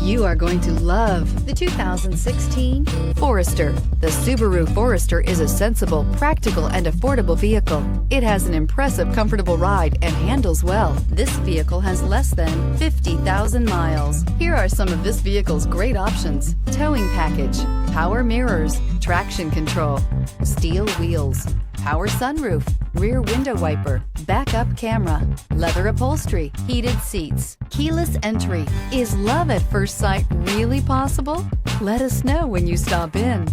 You are going to love the 2016 Forester. The Subaru Forester is a sensible, practical, and affordable vehicle. It has an impressive, comfortable ride and handles well. This vehicle has less than 50,000 miles. Here are some of this vehicle's great options: towing package, power mirrors, traction control, steel wheels, power sunroof, rear window wiper, backup camera, leather upholstery, heated seats, keyless entry. Is love at first sight really possible? Let us know when you stop in.